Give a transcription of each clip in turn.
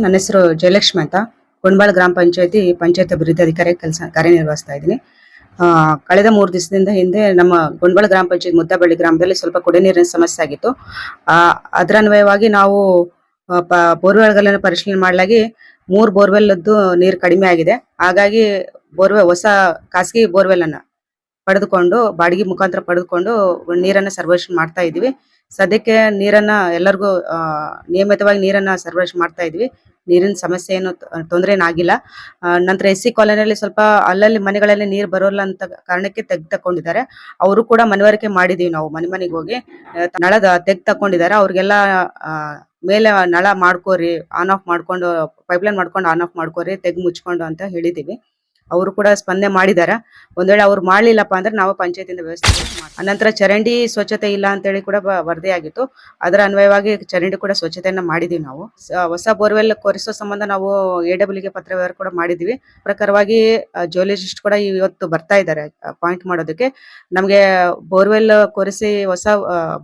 ನನ್ನ ಹೆಸರು ಜಯಲಕ್ಷ್ಮಿ ಅಂತ ಕೊಂಡಬಾಳ ಗ್ರಾಮ ಪಂಚಾಯತಿ ಪಂಚಾಯತ್ ಅಭಿವೃದ್ಧಿ ಅಧಿಕಾರಿ ಕಾರ್ಯನಿರ್ವಹಿಸ್ತಾ ಇದ್ದೀನಿ. ಕಳೆದ 3 ದಿವಸದಿಂದ ಹಿಂದೆ ನಮ್ಮ ಗೊಂಡಬಾಳ ಗ್ರಾಮ ಪಂಚಾಯತ್ ಮುದ್ದಬಳ್ಳಿ ಗ್ರಾಮದಲ್ಲಿ ಸ್ವಲ್ಪ ಕುಡಿಯ ನೀರಿನ ಸಮಸ್ಯೆ ಆಗಿತ್ತು. ಅದರ ಅನ್ವಯವಾಗಿ ನಾವು ಬೋರ್ವೆಲ್ಗಳನ್ನು ಪರಿಶೀಲನೆ ಮಾಡಲಾಗಿ 3 ಬೋರ್ವೆಲ್ದ್ದು ನೀರು ಕಡಿಮೆ ಆಗಿದೆ. ಹಾಗಾಗಿ ಹೊಸ ಖಾಸಗಿ ಬೋರ್ವೆಲ್ ಅನ್ನ ಪಡೆದುಕೊಂಡು ಬಾಡಿಗೆ ಮುಖಾಂತರ ಪಡೆದುಕೊಂಡು ನೀರನ್ನ ಸರ್ವೇಷಣೆ ಮಾಡ್ತಾ ಇದೀವಿ. ಸದ್ಯಕ್ಕೆ ನೀರನ್ನ ಎಲ್ಲರಿಗೂ ನಿಯಮಿತವಾಗಿ ನೀರನ್ನ ಸರ್ವೇಷಣೆ ಮಾಡ್ತಾ ಇದ್ವಿ. ನೀರಿನ ಸಮಸ್ಯೆ ಏನು ತೊಂದರೆ ಏನಾಗಿಲ್ಲ. ನಂತರ ಎಸ್ ಸಿ ಕಾಲೋನಿಯಲ್ಲಿ ಸ್ವಲ್ಪ ಅಲ್ಲಲ್ಲಿ ಮನೆಗಳಲ್ಲಿ ನೀರು ಬರೋಲ್ಲ ಅಂತ ಕಾರಣಕ್ಕೆ ತಕೊಂಡಿದ್ದಾರೆ. ಅವರು ಕೂಡ ಮನವರಿಕೆ ಮಾಡಿದೀವಿ. ನಾವು ಮನೆಗೆ ಹೋಗಿ ನಳದ ತಕೊಂಡಿದ್ದಾರೆ. ಅವ್ರಿಗೆಲ್ಲ ಮೇಲೆ ನಳ ಮಾಡ್ಕೋರಿ, ಆನ್ ಆಫ್ ಮಾಡ್ಕೊಂಡು ಪೈಪ್ಲೈನ್ ಮಾಡ್ಕೊಂಡು ಆನ್ ಆಫ್ ಮಾಡ್ಕೋರಿ, ಮುಚ್ಕೊಂಡು ಅಂತ ಹೇಳಿದೀವಿ. ಅವರು ಕೂಡ ಸ್ಪಂದನೆ ಮಾಡಿದಾರ. ಒಂದ್ ವೇಳೆ ಅವ್ರು ಮಾಡ್ಲಿಲ್ಲಪ್ಪ ಅಂದ್ರೆ ನಾವು ಪಂಚಾಯತಿಯಿಂದ ವ್ಯವಸ್ಥೆ ಮಾಡ್ತೀವಿ. ನಂತರ ಚರಂಡಿ ಸ್ವಚ್ಛತೆ ಇಲ್ಲ ಅಂತ ಹೇಳಿ ಕೂಡ ವರದಿ ಆಗಿತ್ತು. ಅದರ ಅನ್ವಯವಾಗಿ ಚರಂಡಿ ಕೂಡ ಸ್ವಚ್ಛತೆಯನ್ನ ಮಾಡಿದೀವಿ. ನಾವು ಹೊಸ ಬೋರ್ವೆಲ್ ಕೊರೆಸೋ ಸಂಬಂಧ ನಾವು AWಗೆ ಪತ್ರ ವ್ಯವಹಾರ ಕೂಡ ಮಾಡಿದೀವಿ. ಪ್ರಕಾರವಾಗಿ ಜಿಯೋಲಜಿಸ್ಟ್ ಕೂಡ ಇವತ್ತು ಬರ್ತಾ ಇದ್ದಾರೆ ಪಾಯಿಂಟ್ ಮಾಡೋದಕ್ಕೆ. ನಮ್ಗೆ ಬೋರ್ವೆಲ್ ಕೊರೆಸಿ ಹೊಸ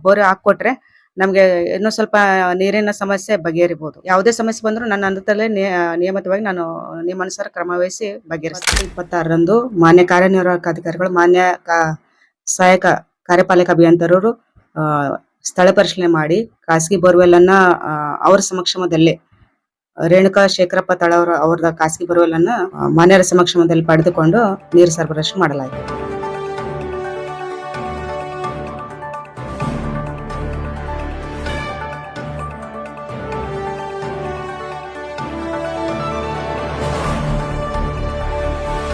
ಬೋರ್ ಹಾಕೊಟ್ರೆ ನಮ್ಗೆ ಇನ್ನೂ ಸ್ವಲ್ಪ ನೀರಿನ ಸಮಸ್ಯೆ ಬಗೆಹರಿಬಹುದು. ಯಾವುದೇ ಸಮಸ್ಯೆ ಬಂದರೂ ನನ್ನ ಹಂತದಲ್ಲೇ ನಿಯಮಿತವಾಗಿ ನಾನು ನಿಯಮಾನುಸಾರ ಕ್ರಮ ವಹಿಸಿ ಬಗೆಹರಿಸ್ತೀನಿ. 26ರಂದು ಮಾನ್ಯ ಕಾರ್ಯನಿರ್ವಾಹಕ ಅಧಿಕಾರಿಗಳು, ಮಾನ್ಯ ಸಹಾಯಕ ಕಾರ್ಯಪಾಲಕ ಅಭಿಯಂತರರು ಸ್ಥಳ ಪರಿಶೀಲನೆ ಮಾಡಿ ಖಾಸಗಿ ಬೋರ್ವೆಲ್ ಅನ್ನ ಅವರ ಸಮಕ್ಷಮದಲ್ಲಿ ರೇಣುಕಾ ಶೇಖರಪ್ಪ ತಳ ಅವರ ಖಾಸಗಿ ಬೋರ್ವೆಲ್ ಅನ್ನ ಮಾನ್ಯರ ಸಮಕ್ಷಮದಲ್ಲಿ ಪಡೆದುಕೊಂಡು ನೀರು ಸರಬರಾಜು ಮಾಡಲಾಯಿತು.